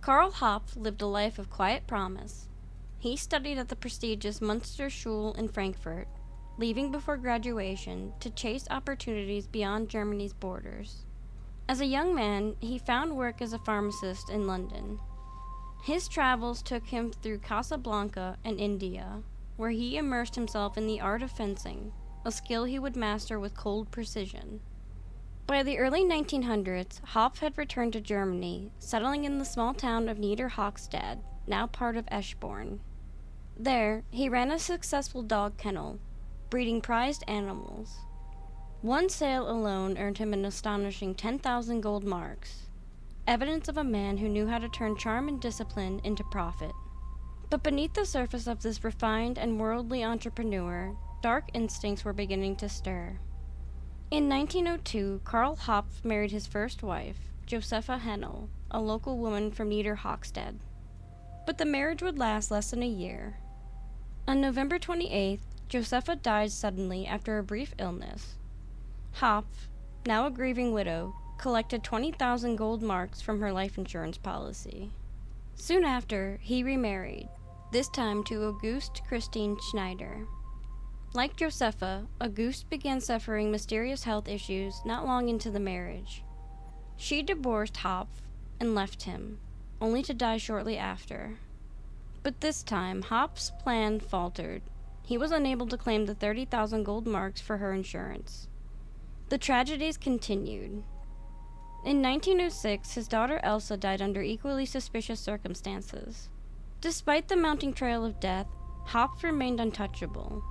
Karl Hopf lived a life of quiet promise. He studied at the prestigious Münsterschule in Frankfurt, leaving before graduation to chase opportunities beyond Germany's borders. As a young man, he found work as a pharmacist in London. His travels took him through Casablanca and India, where he immersed himself in the art of fencing, a skill he would master with cold precision. By the early 1900s, Hopf had returned to Germany, settling in the small town of Niederhochstadt, now part of Eschborn. There, he ran a successful dog kennel, breeding prized animals. One sale alone earned him an astonishing 10,000 gold marks, evidence of a man who knew how to turn charm and discipline into profit. But beneath the surface of this refined and worldly entrepreneur, dark instincts were beginning to stir. In 1902, Karl Hopf married his first wife, Josepha Hennel, a local woman from Niederhochstadt. But the marriage would last less than a year. On November 28th, Josepha died suddenly after a brief illness. Hopf, now a grieving widow, collected 20,000 gold marks from her life insurance policy. Soon after, he remarried, this time to Auguste Krystlynn Schneider. Like Josepha, Auguste began suffering mysterious health issues not long into the marriage. She divorced Hopf and left him, only to die shortly after. But this time, Hopf's plan faltered. He was unable to claim the 30,000 gold marks for her insurance. The tragedies continued. In 1906, his daughter Elsa died under equally suspicious circumstances. Despite the mounting trail of death, Hopf remained untouchable.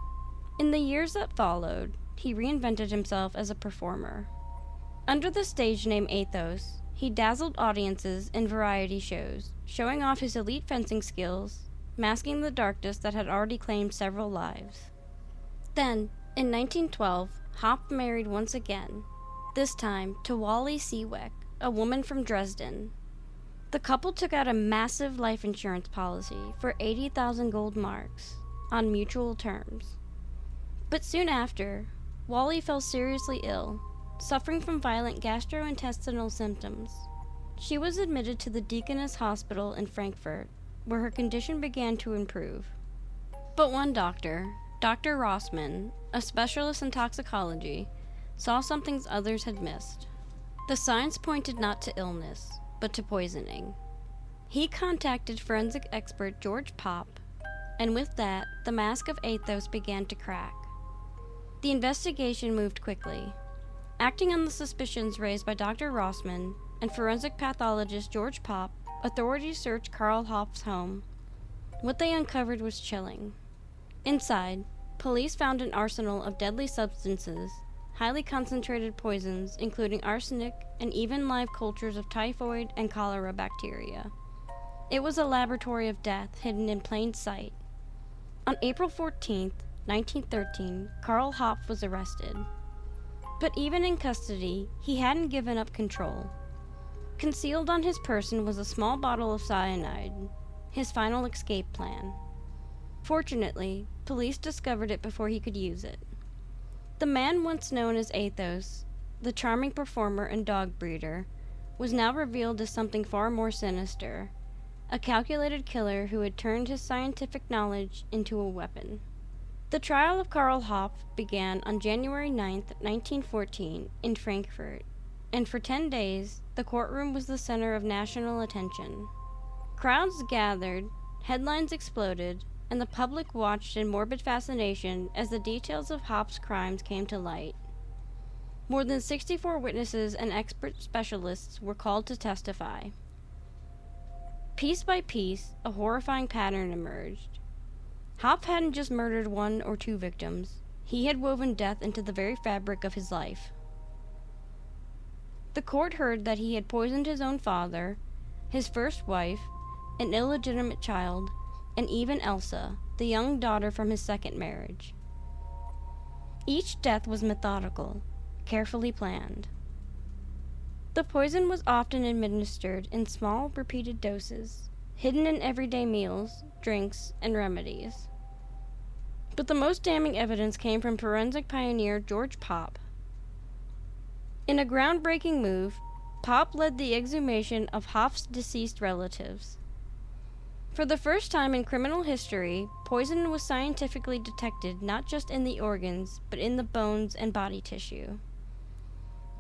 In the years that followed, he reinvented himself as a performer. Under the stage name Athos, he dazzled audiences in variety shows, showing off his elite fencing skills, masking the darkness that had already claimed several lives. Then, in 1912, Hopf married once again, this time to Wally Seeweck, a woman from Dresden. The couple took out a massive life insurance policy for 80,000 gold marks, on mutual terms. But soon after, Wally fell seriously ill, suffering from violent gastrointestinal symptoms. She was admitted to the Deaconess Hospital in Frankfurt, where her condition began to improve. But one doctor, Dr. Rossmann, a specialist in toxicology, saw something others had missed. The signs pointed not to illness, but to poisoning. He contacted forensic expert George Popp, and with that, the mask of Athos began to crack. The investigation moved quickly. Acting on the suspicions raised by Dr. Rossmann and forensic pathologist George Popp, authorities searched Karl Hopf's home. What they uncovered was chilling. Inside, police found an arsenal of deadly substances, highly concentrated poisons including arsenic and even live cultures of typhoid and cholera bacteria. It was a laboratory of death hidden in plain sight. On April 14th, 1913, Karl Hopf was arrested. But even in custody, he hadn't given up control. Concealed on his person was a small bottle of cyanide, his final escape plan. Fortunately, police discovered it before he could use it. The man once known as Athos, the charming performer and dog breeder, was now revealed as something far more sinister, a calculated killer who had turned his scientific knowledge into a weapon. The trial of Karl Hopf began on January 9, 1914, in Frankfurt, and for 10 days, the courtroom was the center of national attention. Crowds gathered, headlines exploded, and the public watched in morbid fascination as the details of Hopf's crimes came to light. More than 64 witnesses and expert specialists were called to testify. Piece by piece, a horrifying pattern emerged. Hopf hadn't just murdered one or two victims. He had woven death into the very fabric of his life. The court heard that he had poisoned his own father, his first wife, an illegitimate child, and even Elsa, the young daughter from his second marriage. Each death was methodical, carefully planned. The poison was often administered in small, repeated doses, hidden in everyday meals, drinks, and remedies. But the most damning evidence came from forensic pioneer George Popp. In a groundbreaking move, Hopp led the exhumation of Hoff's deceased relatives. For the first time in criminal history, poison was scientifically detected not just in the organs, but in the bones and body tissue.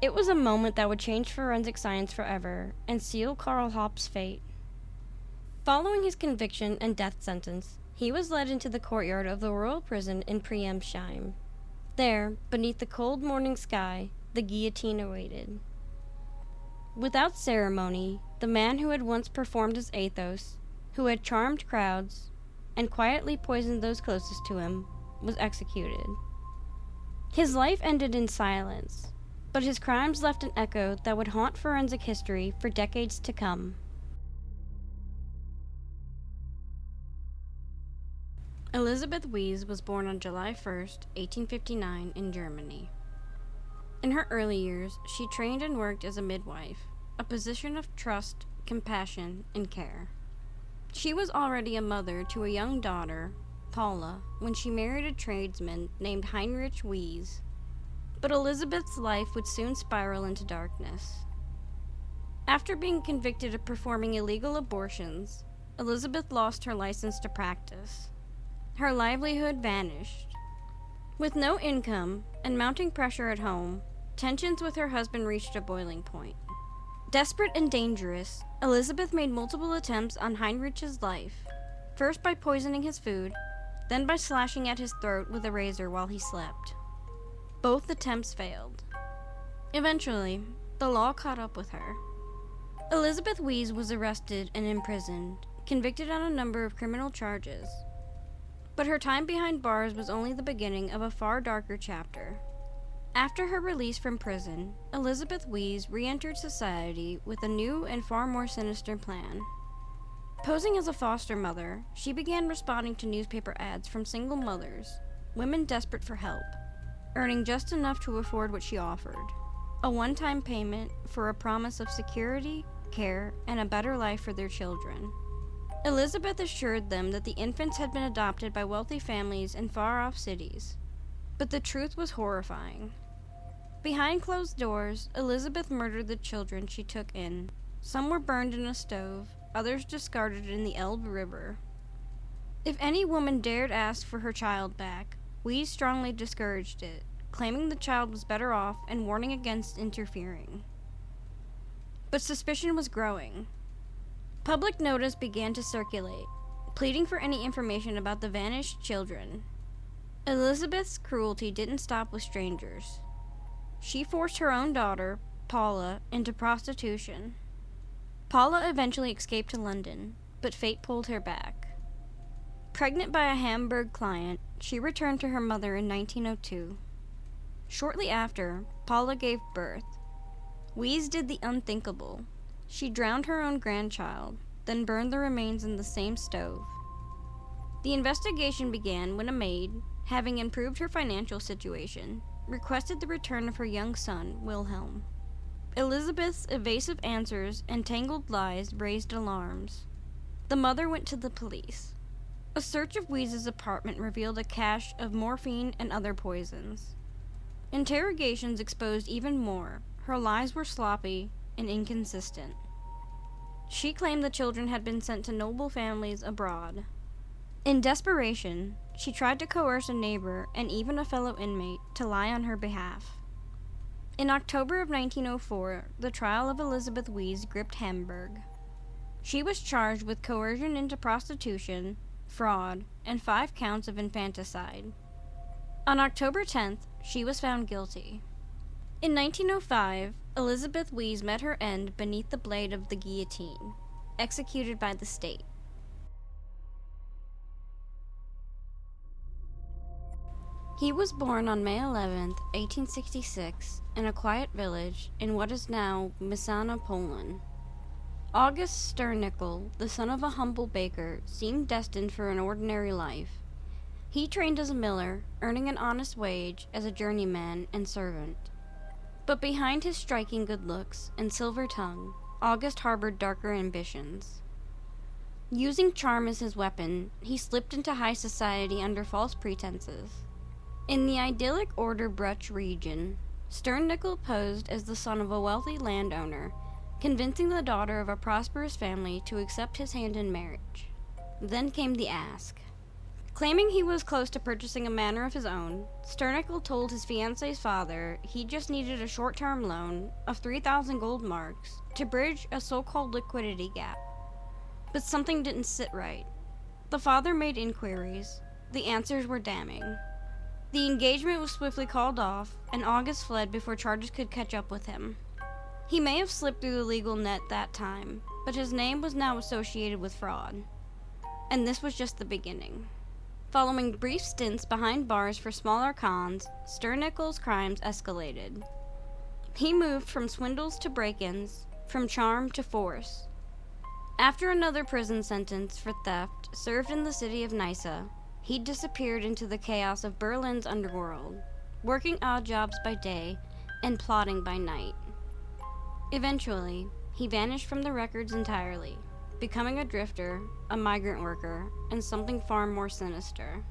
It was a moment that would change forensic science forever and seal Karl Hopp's fate. Following his conviction and death sentence, he was led into the courtyard of the royal prison in Priemsheim. There, beneath the cold morning sky, the guillotine awaited. Without ceremony, the man who had once performed as Athos, who had charmed crowds and quietly poisoned those closest to him, was executed. His life ended in silence, but his crimes left an echo that would haunt forensic history for decades to come. Elisabeth Wiese was born on July 1st, 1859, in Germany. In her early years, she trained and worked as a midwife, a position of trust, compassion, and care. She was already a mother to a young daughter, Paula, when she married a tradesman named Heinrich Wiese. But Elizabeth's life would soon spiral into darkness. After being convicted of performing illegal abortions, Elizabeth lost her license to practice. Her livelihood vanished. With no income and mounting pressure at home, tensions with her husband reached a boiling point. Desperate and dangerous, Elizabeth made multiple attempts on Heinrich's life, first by poisoning his food, then by slashing at his throat with a razor while he slept. Both attempts failed. Eventually, the law caught up with her. Elizabeth Wiese was arrested and imprisoned, convicted on a number of criminal charges. But her time behind bars was only the beginning of a far darker chapter. After her release from prison, Elizabeth Wiese re-entered society with a new and far more sinister plan. Posing as a foster mother, she began responding to newspaper ads from single mothers, women desperate for help, earning just enough to afford what she offered, a one-time payment for a promise of security, care, and a better life for their children. Elizabeth assured them that the infants had been adopted by wealthy families in far-off cities. But the truth was horrifying. Behind closed doors, Elizabeth murdered the children she took in. Some were burned in a stove, others discarded in the Elbe River. If any woman dared ask for her child back, Wiese strongly discouraged it, claiming the child was better off and warning against interfering. But suspicion was growing. Public notice began to circulate, pleading for any information about the vanished children. Elizabeth's cruelty didn't stop with strangers. She forced her own daughter, Paula, into prostitution. Paula eventually escaped to London, but fate pulled her back. Pregnant by a Hamburg client, she returned to her mother in 1902. Shortly after, Paula gave birth. Wiese did the unthinkable. She drowned her own grandchild, then burned the remains in the same stove. The investigation began when a maid, having improved her financial situation, requested the return of her young son, Wilhelm. Elizabeth's evasive answers and tangled lies raised alarms. The mother went to the police. A search of Wiese's apartment revealed a cache of morphine and other poisons. Interrogations exposed even more. Her lies were sloppy and inconsistent. She claimed the children had been sent to noble families abroad. In desperation, she tried to coerce a neighbor and even a fellow inmate to lie on her behalf. In October of 1904, the trial of Elizabeth Wiese gripped Hamburg. She was charged with coercion into prostitution, fraud, and 5 counts of infanticide. On October 10th, she was found guilty. In 1905, Elizabeth Wiese met her end beneath the blade of the guillotine, executed by the state. He was born on May 11, 1866, in a quiet village in what is now Misana, Poland. August Sternickel, the son of a humble baker, seemed destined for an ordinary life. He trained as a miller, earning an honest wage as a journeyman and servant. But behind his striking good looks and silver tongue, August harbored darker ambitions. Using charm as his weapon, he slipped into high society under false pretenses. In the idyllic Order Bruch region, Sternickel posed as the son of a wealthy landowner, convincing the daughter of a prosperous family to accept his hand in marriage. Then came the ask. Claiming he was close to purchasing a manor of his own, Sternickel told his fiancée's father he just needed a short-term loan of 3,000 gold marks to bridge a so-called liquidity gap. But something didn't sit right. The father made inquiries. The answers were damning. The engagement was swiftly called off, and August fled before charges could catch up with him. He may have slipped through the legal net that time, but his name was now associated with fraud. And this was just the beginning. Following brief stints behind bars for smaller cons, Sternickel's crimes escalated. He moved from swindles to break-ins, from charm to force. After another prison sentence for theft served in the city of Nysa, he disappeared into the chaos of Berlin's underworld, working odd jobs by day and plotting by night. Eventually, he vanished from the records entirely, becoming a drifter, a migrant worker, and something far more sinister.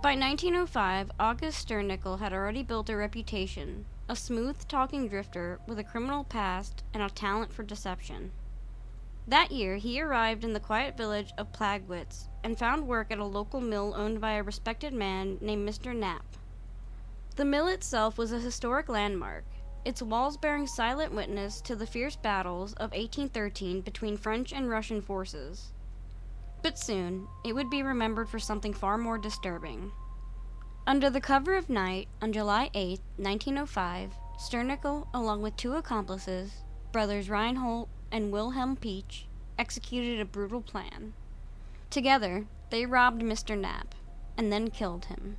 By 1905, August Sternickel had already built a reputation, a smooth-talking drifter with a criminal past and a talent for deception. That year, he arrived in the quiet village of Plagwitz and found work at a local mill owned by a respected man named Mr. Knapp. The mill itself was a historic landmark, its walls bearing silent witness to the fierce battles of 1813 between French and Russian forces. But soon, it would be remembered for something far more disturbing. Under the cover of night, on July 8, 1905, Sternickel, along with two accomplices, brothers Reinhold and Wilhelm Peach, executed a brutal plan. Together, they robbed Mr. Knapp, and then killed him.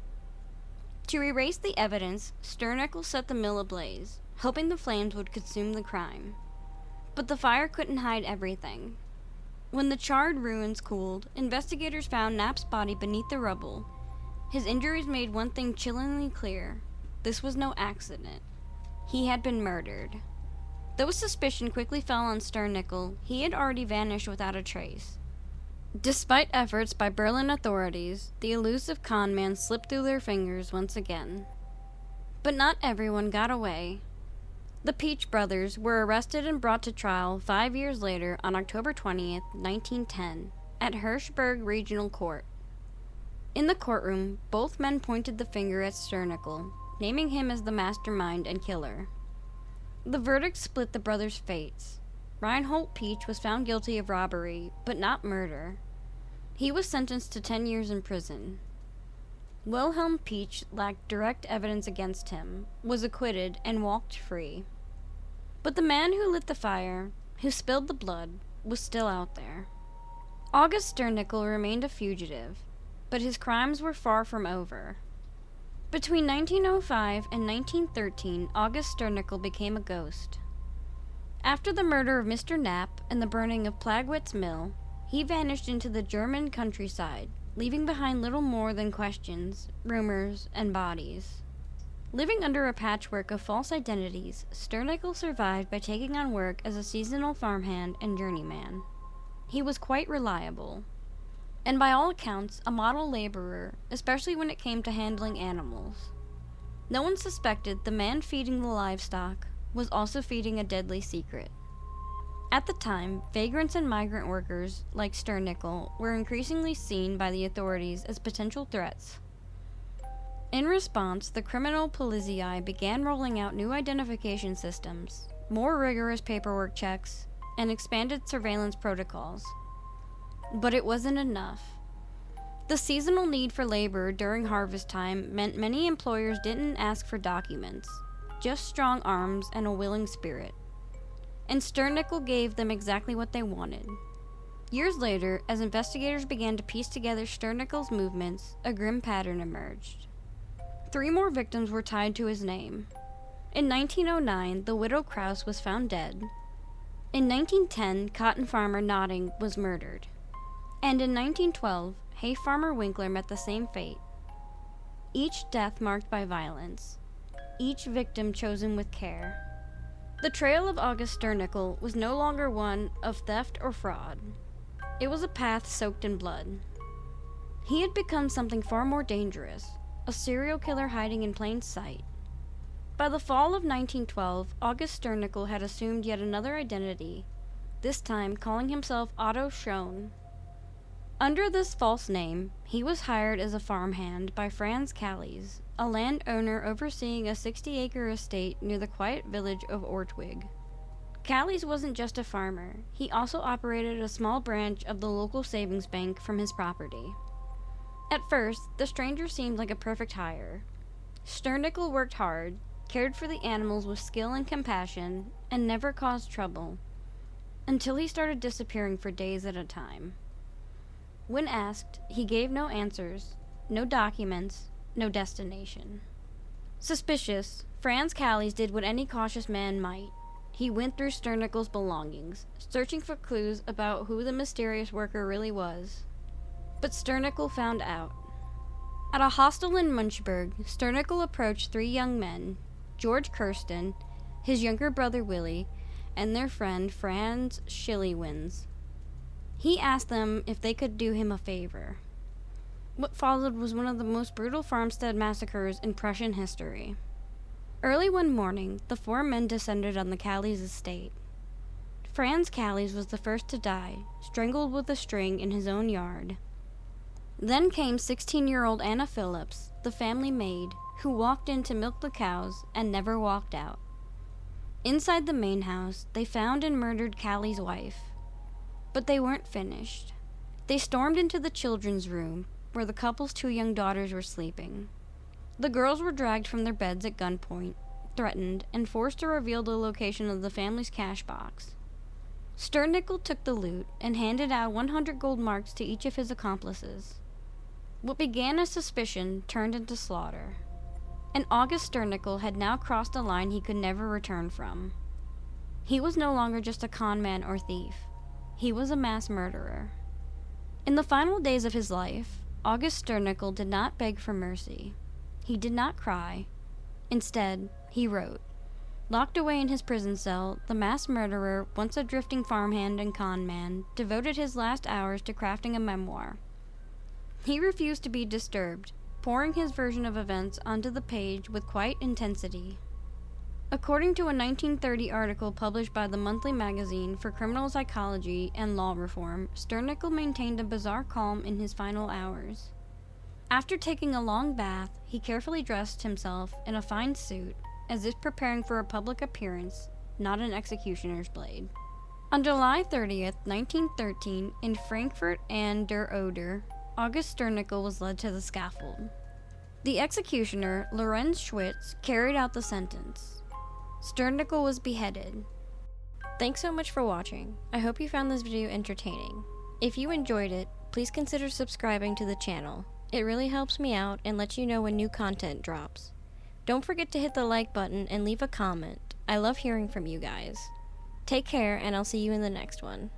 To erase the evidence, Sternickel set the mill ablaze, hoping the flames would consume the crime. But the fire couldn't hide everything. When the charred ruins cooled, investigators found Knapp's body beneath the rubble. His injuries made one thing chillingly clear. This was no accident. He had been murdered. Though suspicion quickly fell on Sternickel, he had already vanished without a trace. Despite efforts by Berlin authorities, the elusive con man slipped through their fingers once again. But not everyone got away. The Peach brothers were arrested and brought to trial 5 years later on October 20th, 1910, at Hirschberg Regional Court. In the courtroom, both men pointed the finger at Sternickel, naming him as the mastermind and killer. The verdict split the brothers' fates. Reinhold Peach was found guilty of robbery, but not murder. He was sentenced to 10 years in prison. Wilhelm Peach lacked direct evidence against him, was acquitted, and walked free. But the man who lit the fire, who spilled the blood, was still out there. August Sternickel remained a fugitive, but his crimes were far from over. Between 1905 and 1913, August Sternickel became a ghost. After the murder of Mr. Knapp and the burning of Plagwitz Mill, he vanished into the German countryside, leaving behind little more than questions, rumors, and bodies. Living under a patchwork of false identities, Sternickel survived by taking on work as a seasonal farmhand and journeyman. He was quite reliable, and by all accounts, a model laborer, especially when it came to handling animals. No one suspected the man feeding the livestock was also feeding a deadly secret. At the time, vagrants and migrant workers, like Sternickel, were increasingly seen by the authorities as potential threats. In response, the criminal polizei began rolling out new identification systems, more rigorous paperwork checks, and expanded surveillance protocols. But it wasn't enough. The seasonal need for labor during harvest time meant many employers didn't ask for documents, just strong arms and a willing spirit. And Sternickel gave them exactly what they wanted. Years later, as investigators began to piece together Sternickel's movements, a grim pattern emerged. 3 more victims were tied to his name. In 1909, the widow Kraus was found dead. In 1910, cotton farmer Notting was murdered. And in 1912, hay farmer Winkler met the same fate. Each death marked by violence. Each victim chosen with care. The trail of August Sternickel was no longer one of theft or fraud. It was a path soaked in blood. He had become something far more dangerous, a serial killer hiding in plain sight. By By the fall of 1912, August Sternickel had assumed yet another identity, this time calling himself Otto Schoen. Under this false name, he was hired as a farmhand by Franz Callies, a landowner overseeing a 60-acre estate near the quiet village of Ortwig. Callies wasn't just a farmer, he also operated a small branch of the local savings bank from his property. At first, the stranger seemed like a perfect hire. Sternickel worked hard, cared for the animals with skill and compassion, and never caused trouble, until he started disappearing for days at a time. When asked, he gave no answers, no documents, no destination. Suspicious, Franz Callies did what any cautious man might. He went through Sternickel's belongings, searching for clues about who the mysterious worker really was. But Sternickel found out. At a hostel in Munchberg, Sternickel approached 3 young men, George Krystlynn, his younger brother Willie, and their friend Franz Schillewins. He asked them if they could do him a favor. What followed was one of the most brutal farmstead massacres in Prussian history. Early one morning, the 4 men descended on the Callies estate. Franz Callies was the first to die, strangled with a string in his own yard. Then came 16-year-old Anna Phillips, the family maid, who walked in to milk the cows and never walked out. Inside the main house, they found and murdered Callies' wife. But they weren't finished. They stormed into the children's room, where the couple's 2 young daughters were sleeping. The girls were dragged from their beds at gunpoint, threatened, and forced to reveal the location of the family's cash box. Sternickel took the loot and handed out 100 gold marks to each of his accomplices. What began as suspicion turned into slaughter. And August Sternickel had now crossed a line he could never return from. He was no longer just a con man or thief. He was a mass murderer. In the final days of his life, August Sternickel did not beg for mercy. He did not cry. Instead, he wrote. Locked away in his prison cell, the mass murderer, once a drifting farmhand and con man, devoted his last hours to crafting a memoir. He refused to be disturbed, pouring his version of events onto the page with quiet intensity. According to a 1930 article published by the monthly magazine for criminal psychology and law reform, Sternickel maintained a bizarre calm in his final hours. After taking a long bath, he carefully dressed himself in a fine suit, as if preparing for a public appearance, not an executioner's blade. On July 30th, 1913, in Frankfurt an der Oder, August Sternickel was led to the scaffold. The executioner, Lorenz Schwitz, carried out the sentence. Sternickel was beheaded. Thanks so much for watching. I hope you found this video entertaining. If you enjoyed it, please consider subscribing to the channel. It really helps me out and lets you know when new content drops. Don't forget to hit the like button and leave a comment. I love hearing from you guys. Take care, and I'll see you in the next one.